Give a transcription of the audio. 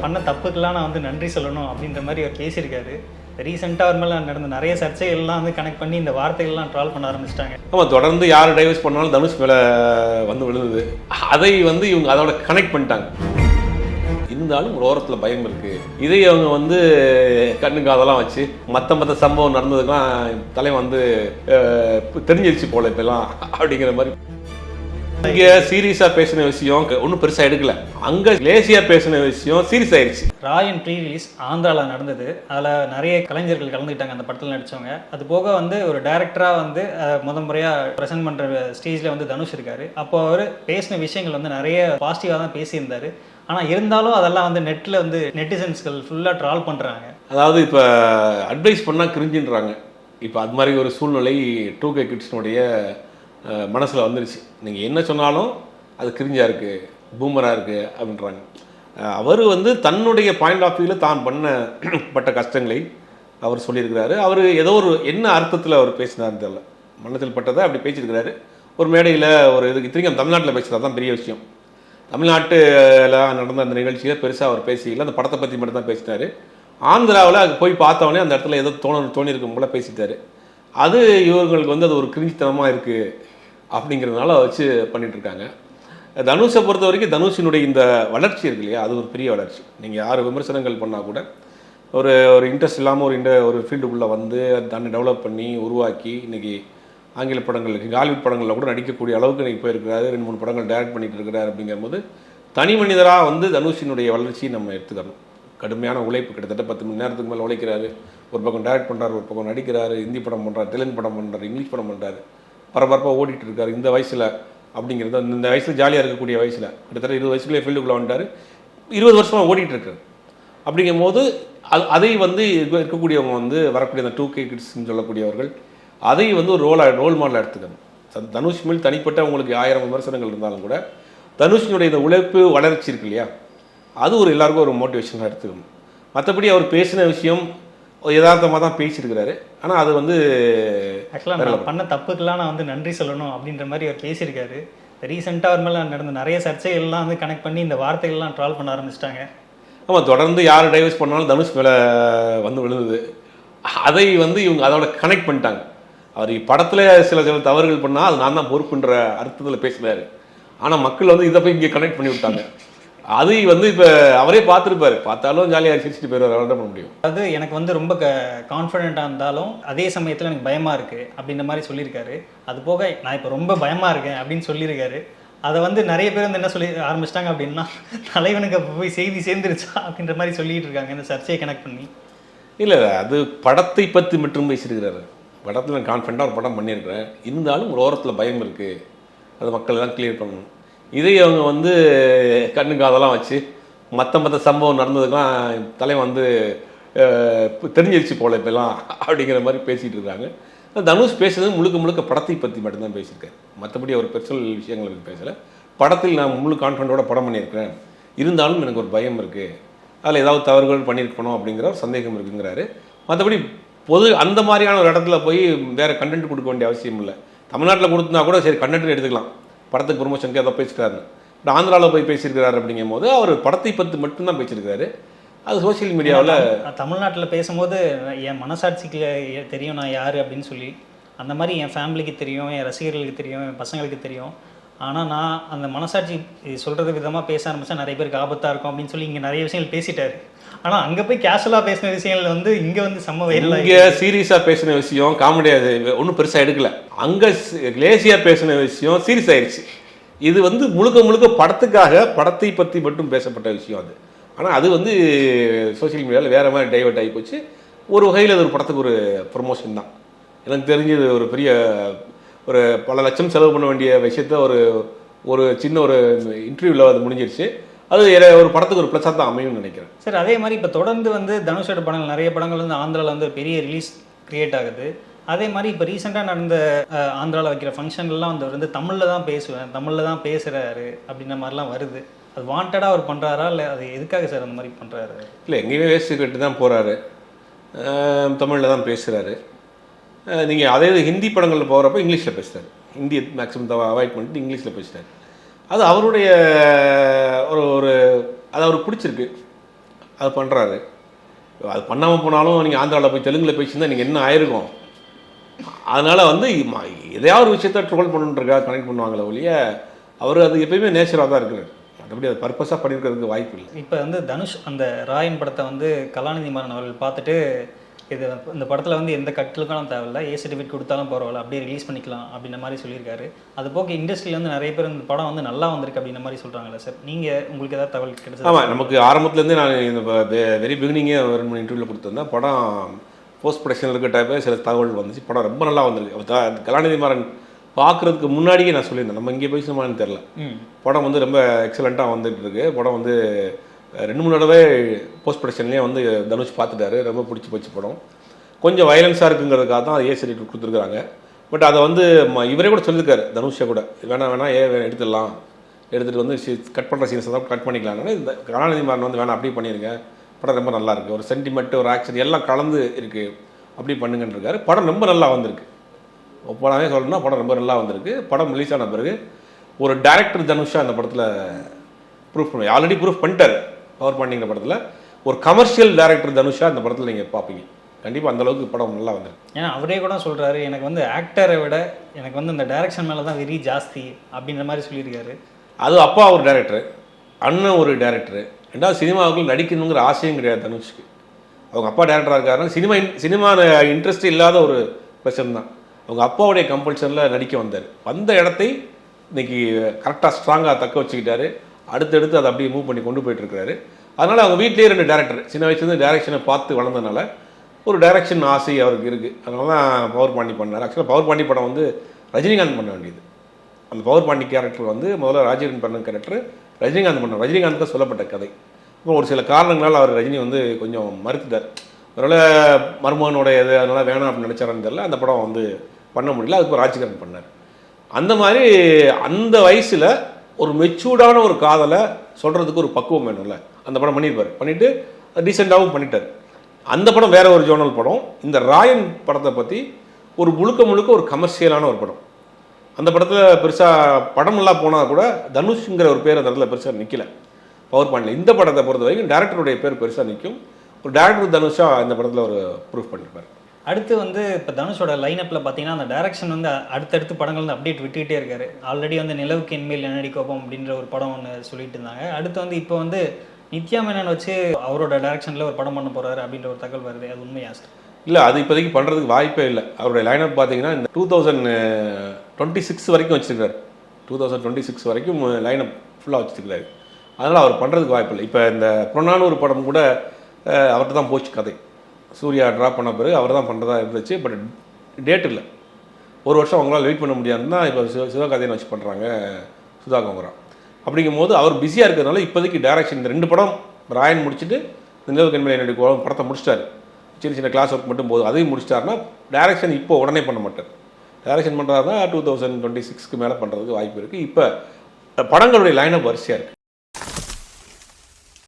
பண்ண தப்புக்கெல்லாம் நான் வந்து நன்றி சொல்லணும் அப்படின்ற மாதிரி அவர் பேசியிருக்காரு. ரீசெண்டாக அவர் மேலே நடந்த நிறைய சர்ச்சைகள்லாம் வந்து கனெக்ட் பண்ணி இந்த வார்த்தைகள்லாம் ட்ரால் பண்ண ஆரம்பிச்சிட்டாங்க. ஆமாம், தொடர்ந்து யார் டைவர்ஸ் பண்ணாலும் தனுஷ் மேலே வந்து விழுந்தது. அதை வந்து இவங்க அதோட கனெக்ட் பண்ணிட்டாங்க. இருந்தாலும் ஒரு ஓரத்தில் பயம் இருக்குது. இதை அவங்க வந்து கண்ணுக்கு அதெல்லாம் வச்சு மற்ற சம்பவம் நடந்ததுக்கெல்லாம் தலைவன் வந்து தெரிஞ்சிருச்சு போல இப்பெல்லாம் அப்படிங்கிற மாதிரி. இங்கே சீரியஸாக பேசின விஷயம் ஒன்றும் பெருசாக எடுக்கல, அங்கே லேசியாக பேசின விஷயம் சீரியஸ் ஆயிடுச்சு. ராயன் ப்ரீ ரிலீஸ் ஆந்திராவில் நடந்தது. அதில் நிறைய கலைஞர்கள் கலந்துக்கிட்டாங்க அந்த படத்தில் நடித்தவங்க. அது போக வந்து ஒரு டைரக்டராக வந்து முறையாக ப்ரெசென்ட் பண்ணுற ஸ்டேஜில் வந்து தனுஷ் இருக்கார். அப்போ அவர் பேசின விஷயங்கள் வந்து நிறைய பாசிட்டிவாக தான் பேசியிருந்தார். ஆனால் இருந்தாலும் அதெல்லாம் வந்து நெட்டில் வந்து நெட்டிசன்ஸ்கள் ஃபுல்லாக ட்ரால் பண்ணுறாங்க. அதாவது இப்போ அட்வைஸ் பண்ணால் கிரிஞ்சின்றாங்க. இப்போ அது மாதிரி ஒரு சூழ்நிலை 2K கிட்ஸ்னுடைய மனசில் வந்துருச்சு. நீங்கள் என்ன சொன்னாலும் அது கிரிஞ்சாக இருக்குது, பூமராக இருக்குது அப்படின்றாங்க. அவர் வந்து தன்னுடைய பாயிண்ட் ஆஃப் வியூவில் தான் பண்ணப்பட்ட கஷ்டங்களை அவர் சொல்லியிருக்கிறாரு. அவர் ஏதோ ஒரு என்ன அர்த்தத்தில் அவர் பேசினார்னு தெரியல, மனத்தில் பட்டதை அப்படி பேசியிருக்கிறாரு. ஒரு மேடையில் ஒரு இதுக்கு இத்தனைக்கும் தமிழ்நாட்டில் பேசுகிறது தான் பெரிய விஷயம். தமிழ்நாட்டில் நடந்த அந்த நிகழ்ச்சியில் பெருசாக அவர் பேசிக்கல, அந்த படத்தை பற்றி மட்டும் தான் பேசினார். ஆந்திராவில் அது போய் பார்த்தவொடனே அந்த இடத்துல ஏதோ தோணியிருக்கும் போல பேசிட்டார். அது இவர்களுக்கு வந்து அது ஒரு கிரிஞ்சித்தனமாக இருக்குது அப்படிங்கிறதுனால வச்சு பண்ணிகிட்ருக்காங்க. தனுஷை பொறுத்த வரைக்கும் தனுஷினுடைய இந்த வளர்ச்சி இருக்கு இல்லையா, அது ஒரு பெரிய வளர்ச்சி. நீங்கள் யார் விமர்சனங்கள் பண்ணால் கூட ஒரு இன்ட்ரெஸ்ட் இல்லாமல் ஒரு ஃபீல்டுக்குள்ளே வந்து தன்னை டெவலப் பண்ணி உருவாக்கி இன்றைக்கி ஆங்கில படங்களுக்கு ஹாலிவுட் படங்களில் கூட நடிக்கக்கூடிய அளவுக்கு இன்றைக்கி போயிருக்கிறாரு. 2-3 படங்கள் டைரக்ட் பண்ணிகிட்டு இருக்கிறார். அப்படிங்கும்போது தனி மனிதராக வந்து தனுஷினுடைய வளர்ச்சியை நம்ம எடுத்துக்கணும். கடுமையான உழைப்பு, கிட்டத்தட்ட 10 மணி நேரத்துக்கு மேலே உழைக்கிறாரு. ஒரு பக்கம் டைரக்ட் பண்ணுறாரு, ஒரு பக்கம் நடிக்கிறாரு, ஹிந்தி படம் பண்ணுறாரு, தெலுங்கு படம் பண்ணுறாரு, இங்கிலீஷ் படம் பண்ணுறாரு, பரபரப்பாக ஓடிட்டு இருக்காரு. இந்த வயசில் அப்படிங்கிறது இந்த வயசில் ஜாலியாக இருக்கக்கூடிய வயசில் கிட்டத்தட்ட 20 வயசுக்குள்ளே ஃபீல்டுக்குள்ளே வந்துட்டார். 20 வருஷமாக ஓடிட்டுருக்காரு. அப்படிங்கும்போது அதை வந்து இருக்கக்கூடியவங்க வந்து வரக்கூடிய அந்த 2K கிட்ஸ்ன்னு சொல்லக்கூடியவர்கள் அதை வந்து ஒரு ரோல் மாடலாக எடுத்துக்கணும். தனுஷ் மேல் தனிப்பட்ட அவங்களுக்கு 1000 விமர்சனங்கள் இருந்தாலும் கூட தனுஷினுடைய இந்த உழைப்பு வளர்ச்சி இருக்கு இல்லையா, அது ஒரு எல்லாருக்கும் ஒரு மோட்டிவேஷனாக எடுத்துக்கணும். மற்றபடி அவர் பேசின விஷயம் யதார்த்தமாக தான் பேசியிருக்கிறாரு. ஆனால் அது வந்து ஆக்சுவலாக நான் பண்ண தப்புக்கெல்லாம் நான் வந்து நன்றி சொல்லணும் அப்படின்ற மாதிரி அவர் பேசியிருக்காரு. ரீசெண்டாக அவர் மேலே நடந்த நிறைய சர்ச்சைகள்லாம் வந்து கனெக்ட் பண்ணி இந்த வார்த்தைகள்லாம் ட்ரால் பண்ண ஆரம்பிச்சிட்டாங்க. ஆமாம், தொடர்ந்து யார் டைவர்ஸ் பண்ணாலும் தனுஷ் மேலே வந்து விழுந்தது. அதை வந்து இவங்க அதோட கனெக்ட் பண்ணிட்டாங்க. அவர் படத்தில் சில தவறுகள் பண்ணால் அது நான் தான் பொறுப்புன்ற அர்த்தத்தில் பேசுகிறாரு. ஆனால் மக்கள் வந்து இதை போய் இங்கே கனெக்ட் பண்ணி விட்டாங்க. அது வந்து இப்போ அவரே பார்த்துருப்பாரு, பார்த்தாலும் ஜாலியாக சிரிச்சுட்டு போயிடுவார். அவர்தான் பண்ண முடியும். அது எனக்கு வந்து ரொம்ப கான்ஃபிடென்ட்டாக இருந்தாலும் அதே சமயத்தில் எனக்கு பயமாக இருக்குது அப்படின்ற மாதிரி சொல்லியிருக்காரு. அது போக நான் இப்போ ரொம்ப பயமாக இருக்கேன் அப்படின்னு சொல்லியிருக்காரு. அதை வந்து நிறைய பேர் வந்து என்ன சொல்லி ஆரம்பிச்சிட்டாங்க அப்படின்னா, தலைவனுக்கு அப்போ போய் செய்தி சேர்ந்துருச்சா அப்படின்ற மாதிரி சொல்லிட்டு இருக்காங்க இந்த சர்ச்சையை கனெக்ட் பண்ணி. இல்லை, அது படத்தை பற்றி மட்டும் பேசியிருக்கிறாரு. படத்தில் நான் கான்ஃபிடென்ட்டாக ஒரு படம் பண்ணியிருக்கிறேன், இருந்தாலும் ஒரு ஓரத்தில் பயம் இருக்குது, அது மக்கள் தான் கிளியர் பண்ணணும். இதை அவங்க வந்து கண்ணுக்கு அதெல்லாம் வச்சு மற்ற சம்பவம் நடந்ததுக்கெல்லாம் தலைவன் வந்து தெரிஞ்சிருச்சு போல இப்பெல்லாம் அப்படிங்கிற மாதிரி பேசிகிட்டு இருக்காங்க. தனுஷ் பேசுறது முழுக்க படத்தை பற்றி மட்டும்தான் பேசியிருக்காரு. மற்றபடி அவர் பர்சனல் விஷயங்களுக்கு பேசலை. படத்தில் நான் முழு கான்ஃபிடென்ட்டோட படம் பண்ணியிருக்கிறேன், இருந்தாலும் எனக்கு ஒரு பயம் இருக்குது, அதில் ஏதாவது தவறுகள் பண்ணியிருக்கணும் அப்படிங்கிற ஒரு சந்தேகம் இருக்குங்கிறாரு. மற்றபடி அந்த மாதிரியான ஒரு இடத்துல போய் வேறு கண்டென்ட் கொடுக்க வேண்டிய அவசியம் இல்லை. தமிழ்நாட்டில் கொடுத்தா கூட சரி கண்டென்ட் எடுத்துக்கலாம், படத்துக்கு ப்ரொமோஷனுக்கு ஏதோ பேசிக்கிறாரு. ஆந்திராவில் போய் பேசியிருக்கிறாரு. அப்படிங்கும் போது அவர் படத்தை பற்றி மட்டும்தான் பேசியிருக்காரு. அது சோசியல் மீடியாவில் தமிழ்நாட்டில் பேசும்போது என் மனசாட்சிக்கு தெரியும் நான் யார் அப்படின்னு சொல்லி, அந்த மாதிரி என் ஃபேமிலிக்கு தெரியும், என் ரசிகர்களுக்கு தெரியும், என் பசங்களுக்கு தெரியும். ஆனால் நான் அந்த மனசாட்சி சொல்கிறது விதமாக பேச ஆரம்பித்தா நிறைய பேருக்கு ஆபத்தாக இருக்கும் அப்படின்னு சொல்லி இங்கே நிறைய விஷயங்கள் பேசிட்டாரு. ஆனால் அங்கே போய் கேஷுவலாக பேசின விஷயங்கள் வந்து இங்கே வந்து செம்ம வயலில் இங்கே சீரியஸாக பேசின விஷயம் காமெடியாக ஒன்றும் பெருசாக எடுக்கல, அங்கே லேசியாக பேசின விஷயம் சீரியஸ் ஆயிடுச்சு. இது வந்து முழுக்க படத்துக்காக படத்தை பற்றி மட்டும் பேசப்பட்ட விஷயம் அது. ஆனால் அது வந்து சோசியல் மீடியாவில் வேறு மாதிரி டைவர்ட் ஆகி போச்சு. ஒரு வகையில் அது ஒரு படத்துக்கு ஒரு ப்ரொமோஷன் தான். எனக்கு தெரிஞ்சது ஒரு பெரிய ஒரு பல லட்சம் செலவு பண்ண வேண்டிய விஷயத்த ஒரு சின்ன ஒரு இன்டர்வியூவில் அது முடிஞ்சிருச்சு. அது ஒரு படத்துக்கு ஒரு ப்ளஸ்ஸாக தான் அமையும்னு நினைக்கிறேன். சார், அதே மாதிரி இப்போ தொடர்ந்து வந்து தனுஷோட படங்கள் நிறைய படங்கள் வந்து ஆந்திராவில் வந்து பெரிய ரிலீஸ் கிரியேட் ஆகுது. அதே மாதிரி இப்போ ரீசெண்டாக நடந்த ஆந்திராவில் வைக்கிற ஃபங்க்ஷன்லாம் வந்து தமிழில் தான் பேசுவேன், தமிழில் தான் பேசுகிறாரு அப்படின்ற மாதிரிலாம் வருது. அது வாண்டடாக அவர் பண்ணுறாரா இல்லை அது எதுக்காக சார் அந்த மாதிரி பண்ணுறாரு? இல்லை, எங்கேயுமே வேஸ்ட்டு கட்டு தான் போகிறாரு, தமிழில் தான் பேசுகிறாரு. நீங்கள் அதே ஹிந்தி படங்களில் போகிறப்ப இங்கிலீஷில் பேசுகிறாரு. ஹிந்தி மேக்ஸிமம் அவாய்ட் பண்ணிட்டு இங்கிலீஷில் பேசுகிறாரு. அது அவருடைய ஒரு அது அவருக்கு பிடிச்சிருக்கு. அது பண்ணுறாரு. அது பண்ணாமல் போனாலும் நீங்கள் ஆந்திராவில் போய் தெலுங்கில் பேசியிருந்தால் நீங்கள் என்ன ஆயிருக்கும். அதனால் வந்து எதையாவது ஒரு விஷயத்த ட்ரோல் பண்ணுன்றக்கா கனெக்ட் பண்ணுவாங்களே ஒழிய அவர் அது எப்பயுமே நேச்சராக தான் இருக்கிறார். மற்றபடி அது பர்பஸாக பண்ணியிருக்கிறதுக்கு வாய்ப்பு இல்லை. இப்போ வந்து தனுஷ் அந்த ராயன் படத்தை வந்து கலாநிதி மாறன் அவர்கள் பார்த்துட்டு இது இந்த படத்தில் வந்து எந்த கட்டுலுக்கான தேவையில்லை, ஏ சர்டிஃபிகேட் கொடுத்தாலும் பரவாயில்ல, அப்படியே ரிலீஸ் பண்ணிக்கலாம் அப்படின்ற மாதிரி சொல்லியிருக்காரு. அது போக இண்டஸ்ட்ரியில் வந்து நிறைய பேர் இந்த படம் வந்து நல்லா வந்திருக்கு அப்படின்ற மாதிரி சொல்கிறாங்களே சார், நீங்கள் உங்களுக்கு ஏதாவது தகவல் கிடைச்சது? ஆமாம், நமக்கு ஆரம்பத்துலேருந்தே நான் இந்த வெரி பிகினிங்கே ஒரு 2 இன்டர்வியூவில் கொடுத்துருந்தேன். படம் போஸ்ட் ப்ரொடக்ஷன் இருக்க டைப்பே சில தகவல் வந்துச்சு. படம் ரொம்ப நல்லா வந்திருக்கு. கலாநிதி மாறன் பார்க்குறதுக்கு முன்னாடியே நான் சொல்லியிருந்தேன், நம்ம இங்கே பேசணுமான்னு தெரில. படம் வந்து ரொம்ப எக்ஸலண்ட்டாக வந்துட்டு இருக்கு. படம் வந்து 2-3 தடவை போஸ்ட் ப்ரொடக்ஷன்லேயே வந்து தனுஷ் பார்த்துட்டாரு. ரொம்ப பிடிச்சி போச்சு படம். கொஞ்சம் வயலன்ஸாக இருக்குங்கிறதுக்காக தான் ஏ சர்டிஃபிகேட் கொடுத்துருக்குறாங்க. பட் அதை வந்து இவரே கூட சொல்லியிருக்காரு, தனுஷை கூட, வேணாம் எடுத்துடலாம், எடுத்துகிட்டு வந்து கட் பண்ணுற சீன்ஸ் தான் கட் பண்ணிக்கலாம்னு. இந்த கலாநிதி மாறன் வந்து வேணாம் அப்படியே பண்ணிடுங்க, படம் ரொம்ப நல்லா இருக்குது, ஒரு சென்டிமெண்ட் ஒரு ஆக்ஷன் எல்லாம் கலந்து இருக்குது, அப்படி பண்ணுங்கன்னு இருக்காரு. படம் ரொம்ப நல்லா வந்திருக்கு. படமே சொல்லணும்னா படம் ரொம்ப நல்லா வந்திருக்கு. படம் ரிலீஸ் ஆன பிறகு ஒரு டைரக்டர் தனுஷா அந்த படத்தில் ப்ரூஃப் பண்ணுவாங்க. ஆல்ரெடி ப்ரூஃப் பண்ணிட்டார் பவர் பாண்டிங்கிற படத்தில். ஒரு கமர்ஷியல் டைரக்டர் தனுஷா அந்த படத்தில் நீங்கள் பார்ப்பீங்க. கண்டிப்பாக அந்தளவுக்கு படம் நல்லா வந்திருக்கு. ஏன்னா அவரே கூட சொல்கிறாரு, எனக்கு வந்து ஆக்டரை விட எனக்கு வந்து இந்த டைரக்ஷன் மேலே தான் வெறி ஜாஸ்தி அப்படின்ற மாதிரி சொல்லியிருக்காரு. அது அப்பா ஒரு டைரக்டர், அண்ணன் ஒரு டைரக்டர். ரெண்டாவது சினிமாவுக்குள்ள நடிக்கணுங்கிற ஆசையும் கிடையாது தனுஷ்க்கு. அவங்க அப்பா டைரக்டராக இருக்காருன்னா சினிமா இன்ட்ரெஸ்ட் இல்லாத ஒரு பர்சன் தான். அவங்க அப்பாவுடைய கம்பல்ஷனில் நடிக்க வந்தார். வந்த இடத்தை இன்னைக்கு கரெக்டாக ஸ்ட்ராங்காக தக்க வச்சுக்கிட்டாரு. அடுத்தடுத்து அதை அப்படியே மூவ் பண்ணி கொண்டு போயிட்டுருக்காரு. அதனால் அவங்க வீட்லேயே 2 டேரக்டர் சின்ன வயசுலேருந்து டைரக்ஷனை பார்த்து வளர்ந்ததுனால ஒரு டைரக்ஷன் ஆசை அவருக்கு இருக்குது. அதனால தான் பவர் பாண்டி பண்ணார். ஆக்சுவலாக பவர் பாண்டி படம் வந்து ரஜினிகாந்த் பண்ண வேண்டியது. அந்த பவர் பாண்டி கேரக்டர் வந்து முதல்ல ராஜீவன் பண்ண கேரக்டர் ரஜினிகாந்த் பண்ணார். ரஜினிகாந்த் தான் சொல்லப்பட்ட கதை. இப்போ ஒரு சில காரணங்களால் அவர் ரஜினி வந்து கொஞ்சம் மறுத்துட்டார். அதனால் மருமகனோட இது அதனால் வேணாம் அப்படின்னு நினச்சாரான்னு தெரியல. அந்த படம் வந்து பண்ண முடியல. அதுக்கு ராஜ்கிரண் பண்ணார். அந்த மாதிரி அந்த வயசில் ஒரு மெச்சூர்டான ஒரு காதலை சொல்கிறதுக்கு ஒரு பக்குவம் வேணும்ல. அந்த படம் பண்ணியிருப்பார். பண்ணிவிட்டு டீசெண்டாகவும் பண்ணிட்டார். அந்த படம் வேற ஒரு ஜோனல் படம். இந்த ராயன் படத்தை பற்றி ஒரு முழுக்க ஒரு கமர்ஷியலான ஒரு படம். அந்த படத்தில் பெருசாக படமெல்லாம் போனால் கூட தனுஷ்ங்கிற ஒரு பேர் அந்த இடத்துல பெருசாக நிற்கலை பவர் பாண்டியில். இந்த படத்தை பொறுத்த வரைக்கும் டேரக்டருடைய பேர் பெருசாக நிற்கும். ஒரு டேரக்டர் தனுஷாக இந்த படத்தில் ஒரு ப்ரூஃப் பண்ணியிருப்பார். அடுத்து வந்து இப்போ தனுஷோட லைனப்பில் பார்த்தீங்கன்னா அந்த டைரக்ஷன் வந்து அடுத்தடுத்து படங்கள் வந்து அப்டேட் விட்டுக்கிட்டே இருக்காரு. ஆல்ரெடி வந்து நிலவுக்கு என்மேல் என்னடி கோபம் அப்படின்ற ஒரு படம் ஒன்று சொல்லிட்டு இருந்தாங்க. அடுத்து வந்து இப்போ வந்து நித்யா மேனன் வச்சு அவரோட டைரக்ஷனில் ஒரு படம் பண்ண போகிறாரு அப்படின்ற ஒரு தகவல் வருது. அது உண்மையா சார்? இல்லை, அது இப்போதைக்கு பண்ணுறதுக்கு வாய்ப்பே இல்லை. அவருடைய லைனப் பார்த்தீங்கன்னா இந்த 2026 வரைக்கும் வச்சுருக்காரு. 2026 வரைக்கும் லைனப் ஃபுல்லாக வச்சுருக்காரு. அதனால் அவர் பண்ணுறதுக்கு வாய்ப்பு இல்லை. இப்போ இந்த புறநானூறு ஒரு படம் கூட அவர்கிட்ட தான் போச்சு கதை. சூர்யா ட்ராப் பண்ண பிறகு அவர் தான் பண்ணுறதா இருந்துச்சு. பட் டேட் இல்லை. ஒரு வருஷம் அவங்களால வெயிட் பண்ண முடியாதுன்னா இப்போ சிவகாதையை வச்சு பண்ணுறாங்க சுதா கோங்கரா. அப்படிங்கும் போது அவர் பிஸியாக இருக்கிறதுனால இப்போதைக்கு டைரக்ஷன் இந்த 2 படம் ராயன் முடிச்சுட்டு நிலவுக்கு என்மேல் என்னடி கோபம் படத்தை முடிச்சிட்டாரு. சின்ன கிளாஸ் ஒர்க் மட்டும் போதும். அதையும் முடிச்சிட்டாருன்னா டைரக்ஷன் இப்போ உடனே பண்ண மாட்டார். டைரக்ஷன் பண்ணுறாருன்னா 2026 மேலே பண்ணுறதுக்கு வாய்ப்பு இருக்குது. இப்போ படங்களுடைய லைனப் வரிசையாக இருக்குது.